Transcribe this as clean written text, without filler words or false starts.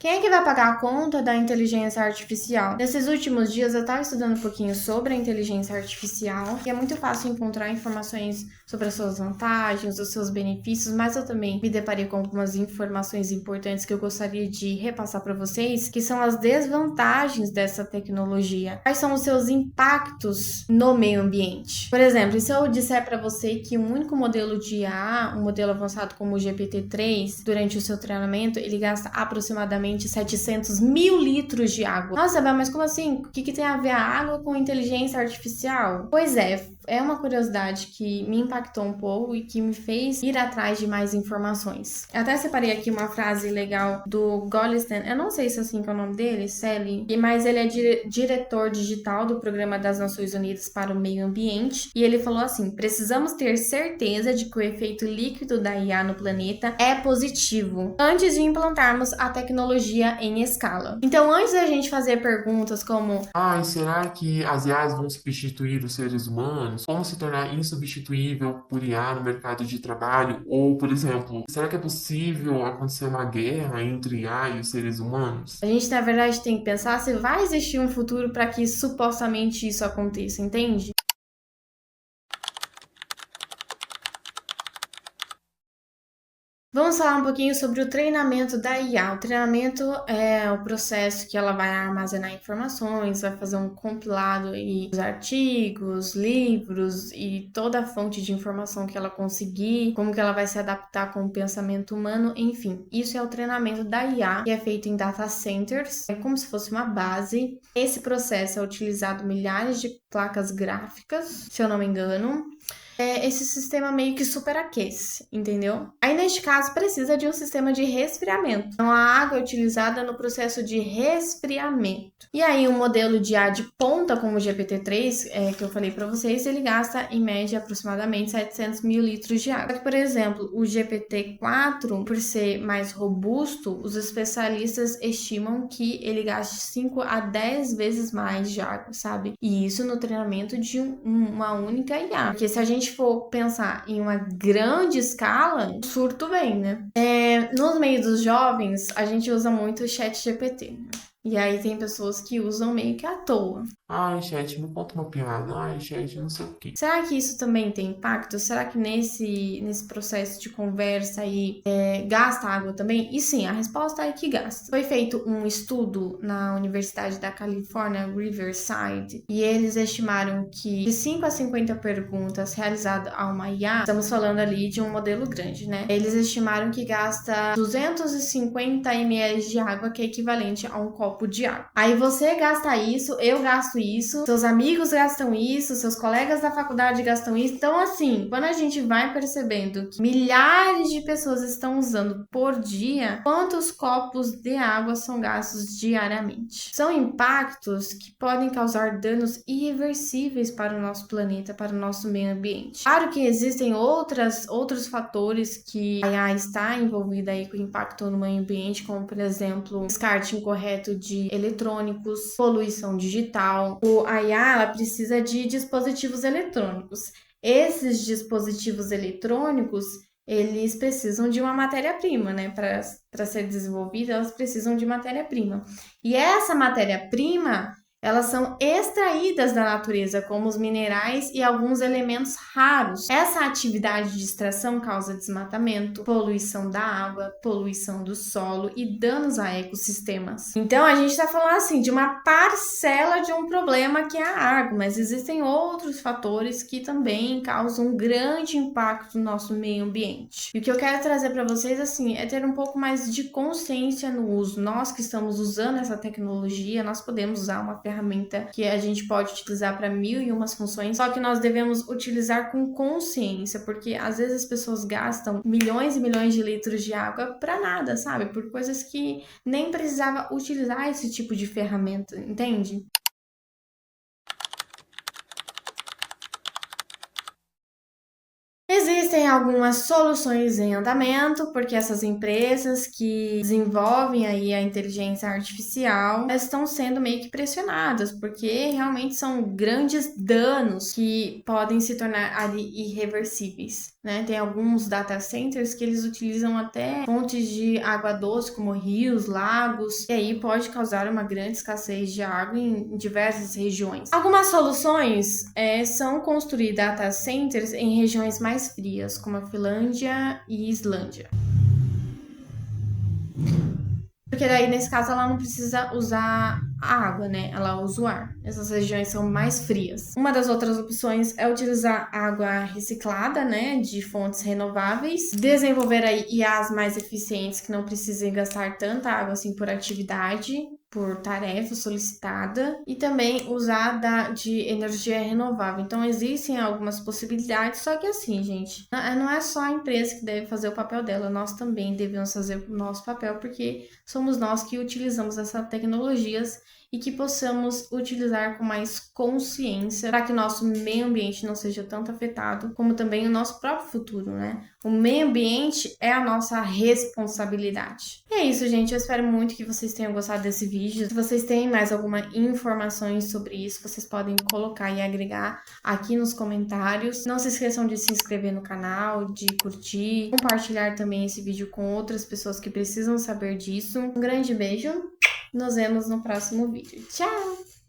Quem é que vai pagar a conta da inteligência artificial? Nesses últimos dias eu estava estudando um pouquinho sobre a inteligência artificial e é muito fácil encontrar informações sobre as suas vantagens, os seus benefícios, mas eu também me deparei com algumas informações importantes que eu gostaria de repassar para vocês, que são as desvantagens dessa tecnologia. Quais são os seus impactos no meio ambiente? Por exemplo, se eu disser para você que um único modelo de IA, um modelo avançado como o GPT-3, durante o seu treinamento, ele gasta aproximadamente 700 mil litros de água. Nossa, Bel, mas como assim? O que tem a ver a água com inteligência artificial? Pois é uma curiosidade que me impactou um pouco e que me fez ir atrás de mais informações. Eu até separei aqui uma frase legal do Golistan, eu não sei se é assim que é o nome dele, Sally, mas ele é diretor digital do Programa das Nações Unidas para o Meio Ambiente, e ele falou assim: precisamos ter certeza de que o efeito líquido da IA no planeta é positivo antes de implantarmos a tecnologia em escala. Então, antes da gente fazer perguntas como Ai, será que as IAs vão substituir os seres humanos? Como se tornar insubstituível por IA no mercado de trabalho? Ou, por exemplo, será que é possível acontecer uma guerra entre IA e os seres humanos? a gente, na verdade, tem que pensar se vai existir um futuro para que supostamente isso aconteça, entende? Vamos falar um pouquinho sobre o treinamento da IA. O treinamento é o processo que ela vai armazenar informações, vai fazer um compilado aí dos artigos, livros e toda a fonte de informação que ela conseguir, como que ela vai se adaptar com o pensamento humano, enfim. Isso é o treinamento da IA, que é feito em data centers, é como se fosse uma base. Esse processo é utilizado milhares de placas gráficas, se eu não me engano, esse sistema meio que superaquece, entendeu? Aí, neste caso, precisa de um sistema de resfriamento. Então, a água é utilizada no processo de resfriamento. E aí, um modelo de IA de ponta, como o GPT-3, que eu falei para vocês, ele gasta, em média, aproximadamente 700 mil litros de água. Só que, por exemplo, o GPT-4, por ser mais robusto, os especialistas estimam que ele gaste 5 a 10 vezes mais de água, sabe? E isso no treinamento de uma única IA. Porque se a gente for pensar em uma grande escala, o surto vem, né? Nos meios dos jovens, a gente usa muito o chat GPT. E aí tem pessoas que usam meio que à toa. Ai, chat, me conta uma piada. Ai, chat, não sei o quê. Será que isso também tem impacto? Será que nesse processo de conversa aí gasta água também? E sim, a resposta é que gasta. Foi feito um estudo na Universidade da Califórnia, Riverside, e eles estimaram que de 5 a 50 perguntas realizadas a uma IA, estamos falando ali de um modelo grande, né? Eles estimaram que gasta 250 ml de água, que é equivalente a um copo de água. Aí você gasta isso, eu gasto isso, seus amigos gastam isso, seus colegas da faculdade gastam isso. Então, assim, quando a gente vai percebendo que milhares de pessoas estão usando por dia, quantos copos de água são gastos diariamente? São impactos que podem causar danos irreversíveis para o nosso planeta, para o nosso meio ambiente. Claro que existem outros fatores que a IA está envolvida aí com o impacto no meio ambiente, como, por exemplo, descarte incorreto de eletrônicos, poluição digital. A IA ela precisa de dispositivos eletrônicos. Esses dispositivos eletrônicos, eles precisam de uma matéria-prima, né? Para ser desenvolvida, elas precisam de matéria-prima. E essa matéria-prima, elas são extraídas da natureza, como os minerais e alguns elementos raros. Essa atividade de extração causa desmatamento, poluição da água, poluição do solo e danos a ecossistemas. Então, a gente está falando assim de uma parcela de um problema que é a água, mas existem outros fatores que também causam um grande impacto no nosso meio ambiente. E o que eu quero trazer para vocês assim é ter um pouco mais de consciência no uso. Nós que estamos usando essa tecnologia, nós podemos usar uma ferramenta que a gente pode utilizar para mil e umas funções, só que nós devemos utilizar com consciência, porque às vezes as pessoas gastam milhões e milhões de litros de água para nada, sabe? Por coisas que nem precisava utilizar esse tipo de ferramenta, entende? Existem algumas soluções em andamento, porque essas empresas que desenvolvem aí a inteligência artificial estão sendo meio que pressionadas, porque realmente são grandes danos que podem se tornar ali irreversíveis, né? Tem alguns data centers que eles utilizam até fontes de água doce, como rios, lagos, e aí pode causar uma grande escassez de água em diversas regiões. Algumas soluções são construir data centers em regiões mais frias, como a Finlândia e Islândia. Porque daí, nesse caso, ela não precisa usar a água, né? Ela usa o ar. Essas regiões são mais frias. Uma das outras opções é utilizar água reciclada, né? De fontes renováveis. Desenvolver aí IAs mais eficientes que não precisem gastar tanta água assim por atividade, por tarefa solicitada, e também usar de energia renovável. Então, existem algumas possibilidades, só que assim, gente, não é só a empresa que deve fazer o papel dela, nós também devemos fazer o nosso papel, porque somos nós que utilizamos essas tecnologias e que possamos utilizar com mais consciência para que o nosso meio ambiente não seja tanto afetado, como também o nosso próprio futuro, né? O meio ambiente é a nossa responsabilidade. E é isso, gente. Eu espero muito que vocês tenham gostado desse vídeo. Se vocês têm mais alguma informações sobre isso, vocês podem colocar e agregar aqui nos comentários. Não se esqueçam de se inscrever no canal, de curtir, compartilhar também esse vídeo com outras pessoas que precisam saber disso. Um grande beijo. Nos vemos no próximo vídeo. Tchau!